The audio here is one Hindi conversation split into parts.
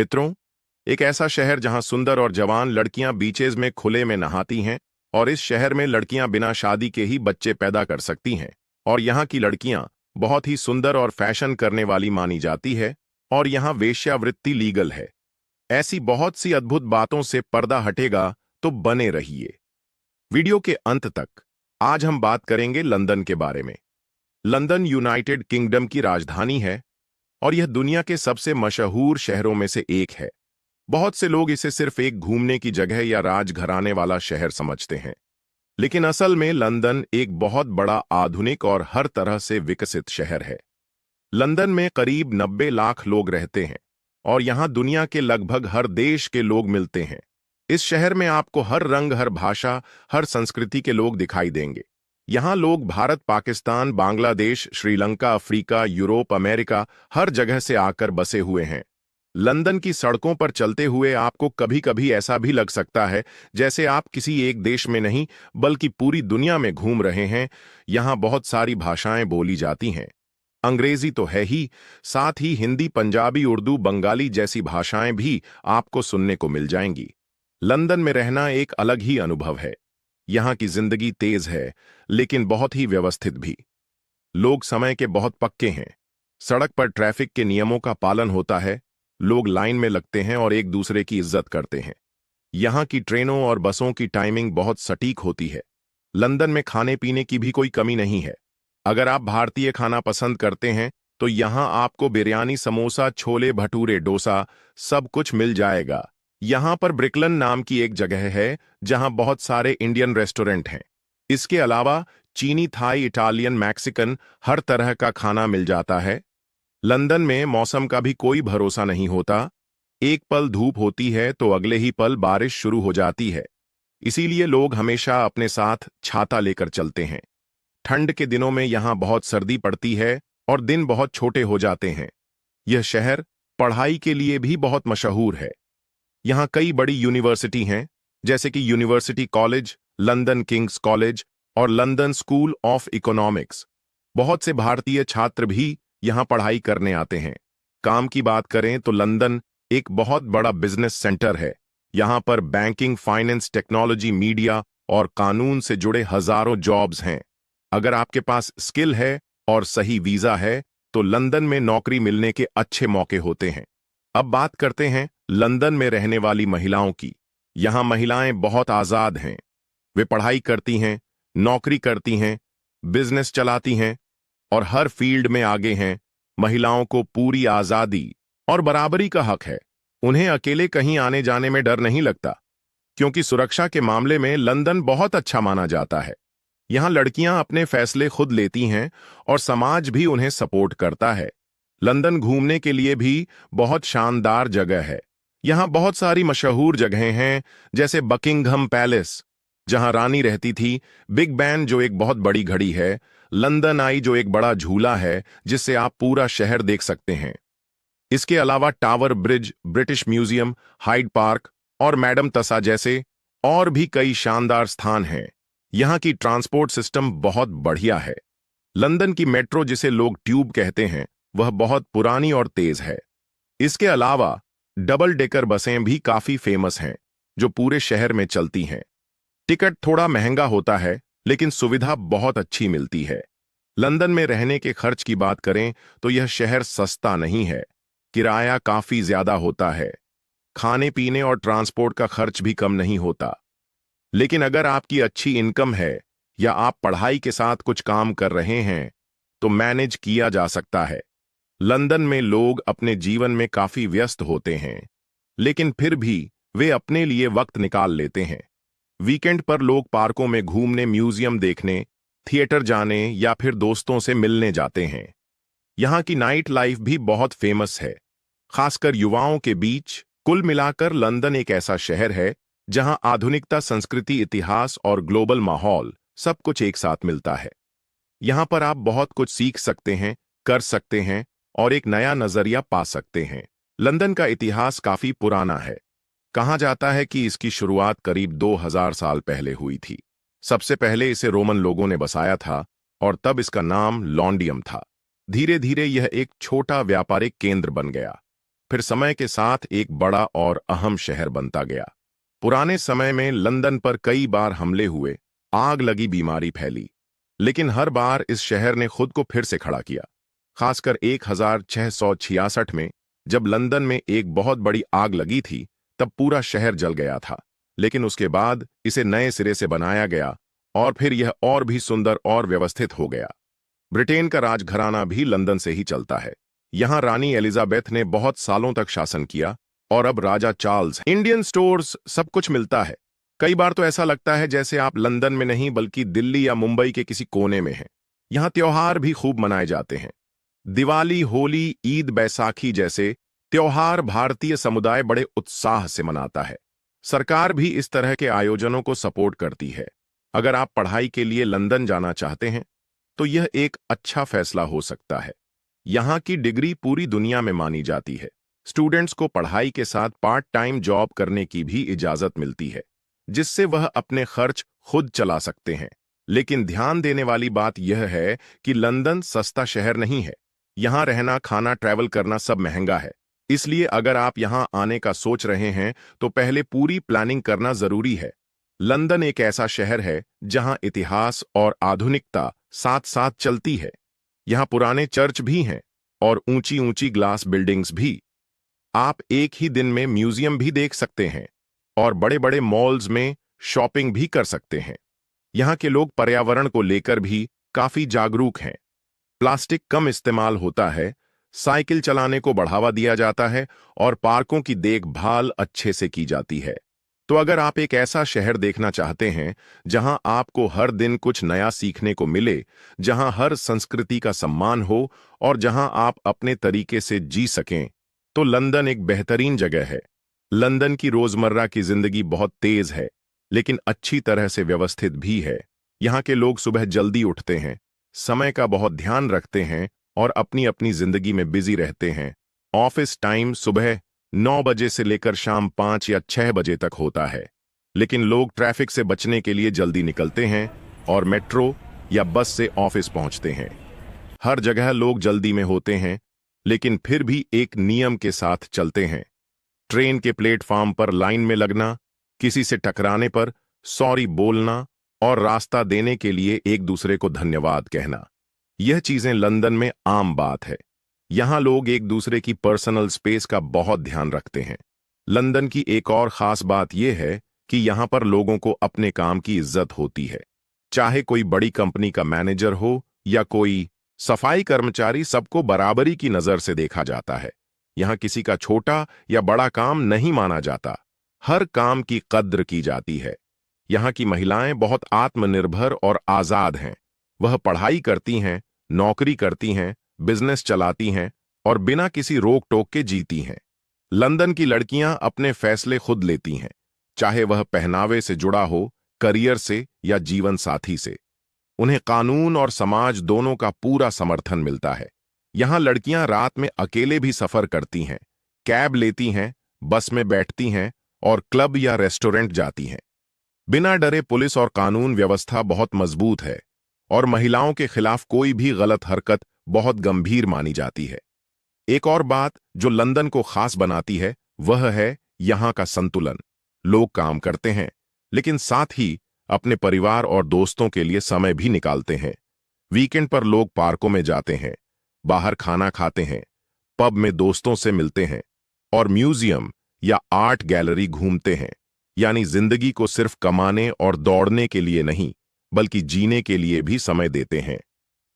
मित्रों, एक ऐसा शहर जहां सुंदर और जवान लड़कियां बीचेज में खुले में नहाती हैं। और इस शहर में लड़कियां बिना शादी के ही बच्चे पैदा कर सकती हैं। और यहाँ की लड़कियां बहुत ही सुंदर और फैशन करने वाली मानी जाती है। और यहाँ वेश्यावृत्ति लीगल है। ऐसी बहुत सी अद्भुत बातों से पर्दा हटेगा, तो बने रहिए वीडियो के अंत तक। आज हम बात करेंगे लंदन के बारे में। लंदन यूनाइटेड किंगडम की राजधानी है और यह दुनिया के सबसे मशहूर शहरों में से एक है। बहुत से लोग इसे सिर्फ एक घूमने की जगह या राजघराने वाला शहर समझते हैं, लेकिन असल में लंदन एक बहुत बड़ा आधुनिक और हर तरह से विकसित शहर है। लंदन में करीब 90 लाख लोग रहते हैं और यहाँ दुनिया के लगभग हर देश के लोग मिलते हैं। इस शहर में आपको हर रंग, हर भाषा, हर संस्कृति के लोग दिखाई देंगे। यहाँ लोग Bharat, Pakistan, Bangladesh, Sri Lanka, Africa, Europe, America, हर जगह से आकर बसे हुए हैं। लंदन की सड़कों पर चलते हुए आपको कभी कभी ऐसा भी लग सकता है जैसे आप किसी एक देश में नहीं बल्कि पूरी दुनिया में घूम रहे हैं। यहाँ बहुत सारी भाषाएं बोली जाती हैं। अंग्रेजी तो है ही, साथ ही हिंदी, पंजाबी, उर्दू, बंगाली जैसी भाषाएं भी आपको सुनने को मिल जाएंगी। लंदन में रहना एक अलग ही अनुभव है। यहाँ की जिंदगी तेज है, लेकिन बहुत ही व्यवस्थित भी। लोग समय के बहुत पक्के हैं। सड़क पर ट्रैफिक के नियमों का पालन होता है। लोग लाइन में लगते हैं और एक दूसरे की इज्जत करते हैं। यहाँ की ट्रेनों और बसों की टाइमिंग बहुत सटीक होती है। लंदन में खाने पीने की भी कोई कमी नहीं है। अगर आप भारतीय खाना पसंद करते हैं तो यहाँ आपको बिरयानी, समोसा, छोले भटूरे, डोसा सब कुछ मिल जाएगा। यहाँ पर ब्रिकलन नाम की एक जगह है जहाँ बहुत सारे इंडियन रेस्टोरेंट हैं। इसके अलावा चीनी, थाई, इटालियन, मैक्सिकन हर तरह का खाना मिल जाता है। लंदन में मौसम का भी कोई भरोसा नहीं होता। एक पल धूप होती है तो अगले ही पल बारिश शुरू हो जाती है। इसीलिए लोग हमेशा अपने साथ छाता लेकर चलते हैं। ठंड के दिनों में यहाँ बहुत सर्दी पड़ती है और दिन बहुत छोटे हो जाते हैं। यह शहर पढ़ाई के लिए भी बहुत मशहूर है। यहाँ कई बड़ी यूनिवर्सिटी हैं, जैसे कि university college, London Kings college और लंदन स्कूल ऑफ इकोनॉमिक्स। बहुत से भारतीय छात्र भी यहाँ पढ़ाई करने आते हैं। काम की बात करें तो लंदन एक बहुत बड़ा बिजनेस सेंटर है। यहाँ पर बैंकिंग, फाइनेंस, टेक्नोलॉजी, मीडिया और कानून से जुड़े हजारों जॉब्स हैं। अगर आपके पास स्किल है और सही वीजा है तो लंदन में नौकरी मिलने के अच्छे मौके होते हैं। अब बात करते हैं लंदन में रहने वाली महिलाओं की। यहाँ महिलाएं बहुत आजाद हैं। वे पढ़ाई करती हैं, नौकरी करती हैं, बिजनेस चलाती हैं और हर फील्ड में आगे हैं। महिलाओं को पूरी आजादी और बराबरी का हक है। उन्हें अकेले कहीं आने जाने में डर नहीं लगता, क्योंकि सुरक्षा के मामले में लंदन बहुत अच्छा माना जाता है। यहाँ लड़कियां अपने फैसले खुद लेती हैं और समाज भी उन्हें सपोर्ट करता है। लंदन घूमने के लिए भी बहुत शानदार जगह है। यहाँ बहुत सारी मशहूर जगहें हैं, जैसे बकिंघम पैलेस जहाँ रानी रहती थी, बिग बैन जो एक बहुत बड़ी घड़ी है, लंदन आई जो एक बड़ा झूला है जिससे आप पूरा शहर देख सकते हैं। इसके अलावा tower bridge, British museum, Hyde Park और मैडम तसा जैसे और भी कई शानदार स्थान हैं। यहाँ की ट्रांसपोर्ट सिस्टम बहुत बढ़िया है। लंदन की मेट्रो, जिसे लोग ट्यूब कहते हैं, वह बहुत पुरानी और तेज है। इसके अलावा डबल डेकर बसें भी काफी फेमस हैं, जो पूरे शहर में चलती हैं। टिकट थोड़ा महंगा होता है, लेकिन सुविधा बहुत अच्छी मिलती है। लंदन में रहने के खर्च की बात करें तो यह शहर सस्ता नहीं है। किराया काफी ज्यादा होता है। खाने पीने और ट्रांसपोर्ट का खर्च भी कम नहीं होता। लेकिन अगर आपकी अच्छी इनकम है या आप पढ़ाई के साथ कुछ काम कर रहे हैं तो मैनेज किया जा सकता है। लंदन में लोग अपने जीवन में काफी व्यस्त होते हैं, लेकिन फिर भी वे अपने लिए वक्त निकाल लेते हैं। वीकेंड पर लोग पार्कों में घूमने, म्यूजियम देखने, थिएटर जाने या फिर दोस्तों से मिलने जाते हैं। यहाँ की नाइट लाइफ भी बहुत फेमस है, खासकर युवाओं के बीच। कुल मिलाकर लंदन एक ऐसा शहर है जहाँ आधुनिकता, संस्कृति, इतिहास और ग्लोबल माहौल सब कुछ एक साथ मिलता है। यहाँ पर आप बहुत कुछ सीख सकते हैं, कर सकते हैं और एक नया नजरिया पा सकते हैं। लंदन का इतिहास काफी पुराना है। कहा जाता है कि इसकी शुरुआत करीब 2000 साल पहले हुई थी। सबसे पहले इसे रोमन लोगों ने बसाया था और तब इसका नाम लॉन्डियम था। धीरे धीरे यह एक छोटा व्यापारिक केंद्र बन गया। फिर समय के साथ एक बड़ा और अहम शहर बनता गया। पुराने समय में लंदन पर कई बार हमले हुए, आग लगी, बीमारी फैली, लेकिन हर बार इस शहर ने खुद को फिर से खड़ा किया। खासकर 1666 में जब लंदन में एक बहुत बड़ी आग लगी थी, तब पूरा शहर जल गया था। लेकिन उसके बाद इसे नए सिरे से बनाया गया और फिर यह और भी सुंदर और व्यवस्थित हो गया। ब्रिटेन का राजघराना भी लंदन से ही चलता है। यहाँ रानी एलिजाबेथ ने बहुत सालों तक शासन किया और अब राजा चार्ल्स। इंडियन स्टोर्स, सब कुछ मिलता है। कई बार तो ऐसा लगता है जैसे आप लंदन में नहीं बल्कि दिल्ली या मुंबई के किसी कोने में हैं। यहाँ त्योहार भी खूब मनाए जाते हैं। दिवाली, होली, ईद, बैसाखी जैसे त्योहार भारतीय समुदाय बड़े उत्साह से मनाता है। सरकार भी इस तरह के आयोजनों को सपोर्ट करती है। अगर आप पढ़ाई के लिए लंदन जाना चाहते हैं तो यह एक अच्छा फैसला हो सकता है। यहाँ की डिग्री पूरी दुनिया में मानी जाती है। स्टूडेंट्स को पढ़ाई के साथ पार्ट टाइम जॉब करने की भी इजाजत मिलती है, जिससे वह अपने खर्च खुद चला सकते हैं। लेकिन ध्यान देने वाली बात यह है कि लंदन सस्ता शहर नहीं है। यहाँ रहना, खाना, ट्रैवल करना सब महंगा है। इसलिए अगर आप यहाँ आने का सोच रहे हैं तो पहले पूरी प्लानिंग करना जरूरी है। लंदन एक ऐसा शहर है जहाँ इतिहास और आधुनिकता साथ साथ चलती है। यहाँ पुराने चर्च भी हैं और ऊंची ऊंची ग्लास बिल्डिंग्स भी। आप एक ही दिन में म्यूजियम भी देख सकते हैं और बड़े बड़े मॉल्स में शॉपिंग भी कर सकते हैं। यहाँ के लोग पर्यावरण को लेकर भी काफी जागरूक हैं। प्लास्टिक कम इस्तेमाल होता है, साइकिल चलाने को बढ़ावा दिया जाता है और पार्कों की देखभाल अच्छे से की जाती है। तो अगर आप एक ऐसा शहर देखना चाहते हैं जहां आपको हर दिन कुछ नया सीखने को मिले, जहां हर संस्कृति का सम्मान हो और जहां आप अपने तरीके से जी सकें, तो लंदन एक बेहतरीन जगह है। लंदन की रोजमर्रा की जिंदगी बहुत तेज है, लेकिन अच्छी तरह से व्यवस्थित भी है। यहाँ के लोग सुबह जल्दी उठते हैं, समय का बहुत ध्यान रखते हैं और अपनी अपनी जिंदगी में बिजी रहते हैं। ऑफिस टाइम सुबह 9 बजे से लेकर शाम 5 या 6 बजे तक होता है, लेकिन लोग ट्रैफिक से बचने के लिए जल्दी निकलते हैं और मेट्रो या बस से ऑफिस पहुंचते हैं। हर जगह लोग जल्दी में होते हैं, लेकिन फिर भी एक नियम के साथ चलते हैं। ट्रेन के प्लेटफॉर्म पर लाइन में लगना, किसी से टकराने पर सॉरी बोलना और रास्ता देने के लिए एक दूसरे को धन्यवाद कहना, यह चीजें लंदन में आम बात है। यहां लोग एक दूसरे की पर्सनल स्पेस का बहुत ध्यान रखते हैं। लंदन की एक और खास बात यह है कि यहां पर लोगों को अपने काम की इज्जत होती है। चाहे कोई बड़ी कंपनी का मैनेजर हो या कोई सफाई कर्मचारी, सबको बराबरी की नजर से देखा जाता है। यहां किसी का छोटा या बड़ा काम नहीं माना जाता, हर काम की कद्र की जाती है। यहाँ की महिलाएं बहुत आत्मनिर्भर और आजाद हैं। वह पढ़ाई करती हैं, नौकरी करती हैं, बिजनेस चलाती हैं और बिना किसी रोक टोक के जीती हैं। लंदन की लड़कियां अपने फैसले खुद लेती हैं, चाहे वह पहनावे से जुड़ा हो, करियर से या जीवन साथी से। उन्हें कानून और समाज दोनों का पूरा समर्थन मिलता है। यहाँ लड़कियां रात में अकेले भी सफर करती हैं, कैब लेती हैं, बस में बैठती हैं और क्लब या रेस्टोरेंट जाती हैं बिना डरे। पुलिस और कानून व्यवस्था बहुत मजबूत है और महिलाओं के खिलाफ कोई भी गलत हरकत बहुत गंभीर मानी जाती है। एक और बात जो लंदन को खास बनाती है वह है यहाँ का संतुलन। लोग काम करते हैं, लेकिन साथ ही अपने परिवार और दोस्तों के लिए समय भी निकालते हैं। वीकेंड पर लोग पार्कों में जाते हैं, बाहर खाना खाते हैं, पब में दोस्तों से मिलते हैं और म्यूजियम या आर्ट गैलरी घूमते हैं। यानी जिंदगी को सिर्फ कमाने और दौड़ने के लिए नहीं, बल्कि जीने के लिए भी समय देते हैं।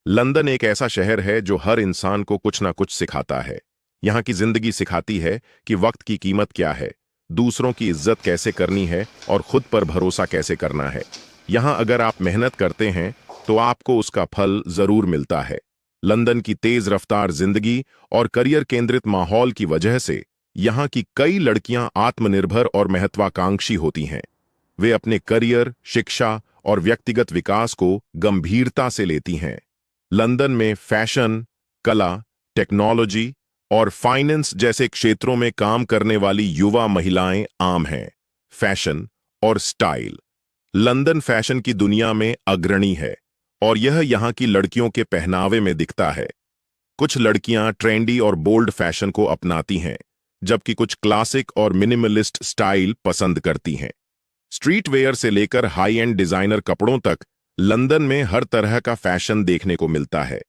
लंदन एक ऐसा शहर है जो हर इंसान को कुछ ना कुछ सिखाता है। यहाँ की जिंदगी सिखाती है कि वक्त की कीमत क्या है, दूसरों की इज्जत कैसे करनी है और खुद पर भरोसा कैसे करना है। यहाँ अगर आप मेहनत करते हैं तो आपको उसका फल जरूर मिलता है। लंदन की तेज रफ्तार जिंदगी और करियर केंद्रित माहौल की वजह से यहाँ की कई लड़कियां आत्मनिर्भर और महत्वाकांक्षी होती हैं। वे अपने करियर, शिक्षा और व्यक्तिगत विकास को गंभीरता से लेती हैं। लंदन में फैशन, कला, टेक्नोलॉजी और फाइनेंस जैसे क्षेत्रों में काम करने वाली युवा महिलाएं आम हैं। फैशन और स्टाइल, लंदन फैशन की दुनिया में अग्रणी है और यह यहाँ की लड़कियों के पहनावे में दिखता है। कुछ लड़कियां ट्रेंडी और बोल्ड फैशन को अपनाती हैं, जबकि कुछ क्लासिक और मिनिमलिस्ट स्टाइल पसंद करती हैं। स्ट्रीट वेयर से लेकर हाई एंड डिजाइनर कपड़ों तक लंदन में हर तरह का फैशन देखने को मिलता है।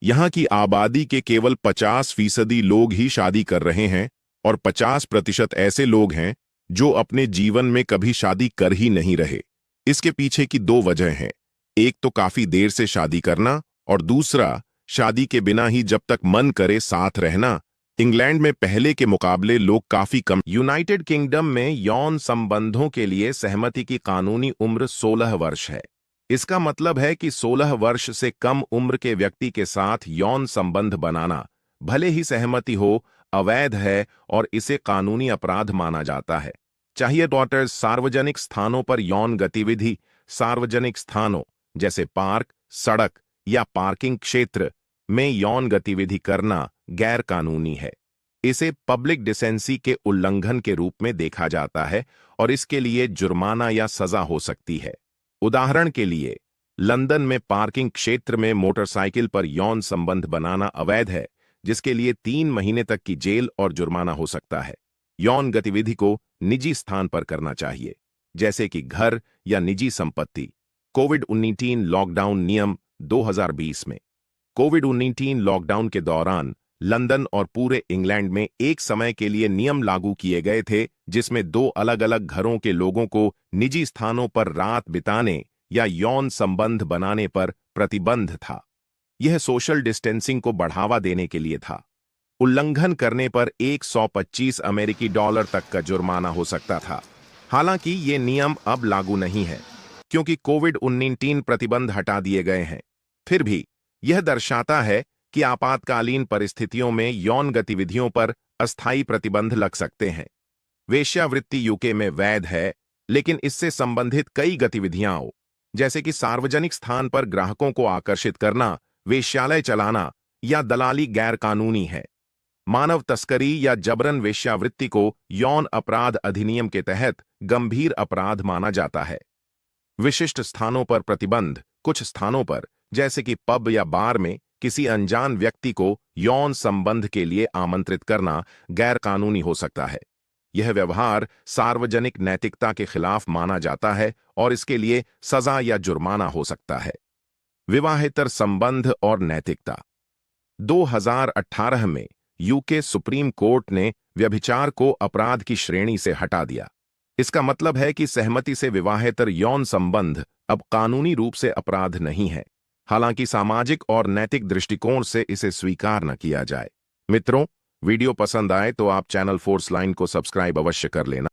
यहाँ की आबादी के केवल 50% लोग ही शादी कर रहे हैं और 50% ऐसे लोग हैं जो अपने जीवन में कभी शादी कर ही नहीं रहे। इसके पीछे की दो वजह हैं। एक तो काफी देर से शादी करना और दूसरा शादी के बिना ही जब तक मन करे साथ रहना। इंग्लैंड में पहले के मुकाबले लोग काफी कम। यूनाइटेड किंगडम में यौन संबंधों के लिए सहमति की कानूनी उम्र 16 वर्ष है। इसका मतलब है कि 16 वर्ष से कम उम्र के व्यक्ति के साथ यौन संबंध बनाना, भले ही सहमति हो, अवैध है और इसे कानूनी अपराध माना जाता है। चाहिए डॉटर्स, सार्वजनिक स्थानों पर यौन गतिविधि, सार्वजनिक स्थानों जैसे पार्क, सड़क या पार्किंग क्षेत्र में यौन गतिविधि करना गैर कानूनी है। इसे पब्लिक डिसेंसी के उल्लंघन के रूप में देखा जाता है और इसके लिए जुर्माना या सजा हो सकती है। उदाहरण के लिए, लंदन में पार्किंग क्षेत्र में मोटरसाइकिल पर यौन संबंध बनाना अवैध है, जिसके लिए 3 महीने तक की जेल और जुर्माना हो सकता है। यौन गतिविधि को निजी स्थान पर करना चाहिए, जैसे कि घर या निजी संपत्ति। कोविड-19 लॉकडाउन नियम 2020 में कोविड-19 लॉकडाउन के दौरान लंदन और पूरे इंग्लैंड में एक समय के लिए नियम लागू किए गए थे, जिसमें 2 अलग-अलग घरों के लोगों को निजी स्थानों पर रात बिताने या यौन संबंध बनाने पर प्रतिबंध था। यह सोशल डिस्टेंसिंग को बढ़ावा देने के लिए था। उल्लंघन करने पर 125 अमेरिकी डॉलर तक का जुर्माना हो सकता था। हालांकि ये नियम अब लागू नहीं है, क्योंकि कोविड-19 प्रतिबंध हटा दिए गए हैं। फिर भी यह दर्शाता है कि आपातकालीन परिस्थितियों में यौन गतिविधियों पर अस्थायी प्रतिबंध लग सकते हैं। वेश्यावृत्ति यूके में वैध है, लेकिन इससे संबंधित कई गतिविधियां जैसे कि सार्वजनिक स्थान पर ग्राहकों को आकर्षित करना, वेश्यालय चलाना या दलाली गैर कानूनी है। मानव तस्करी या जबरन वेश्यावृत्ति को यौन अपराध अधिनियम के तहत गंभीर अपराध माना जाता है। विशिष्ट स्थानों पर प्रतिबंध। कुछ स्थानों पर, जैसे कि पब या बार में, किसी अनजान व्यक्ति को यौन संबंध के लिए आमंत्रित करना गैर कानूनी हो सकता है। यह व्यवहार सार्वजनिक नैतिकता के खिलाफ माना जाता है और इसके लिए सजा या जुर्माना हो सकता है। विवाहेतर संबंध और नैतिकता। 2018 में यूके सुप्रीम कोर्ट ने व्यभिचार को अपराध की श्रेणी से हटा दिया। इसका मतलब है कि सहमति से विवाहेतर यौन संबंध अब कानूनी रूप से अपराध नहीं है, हालांकि सामाजिक और नैतिक दृष्टिकोण से इसे स्वीकार न किया जाए। मित्रों, वीडियो पसंद आए तो आप चैनल फोर्स लाइन को सब्सक्राइब अवश्य कर लेना।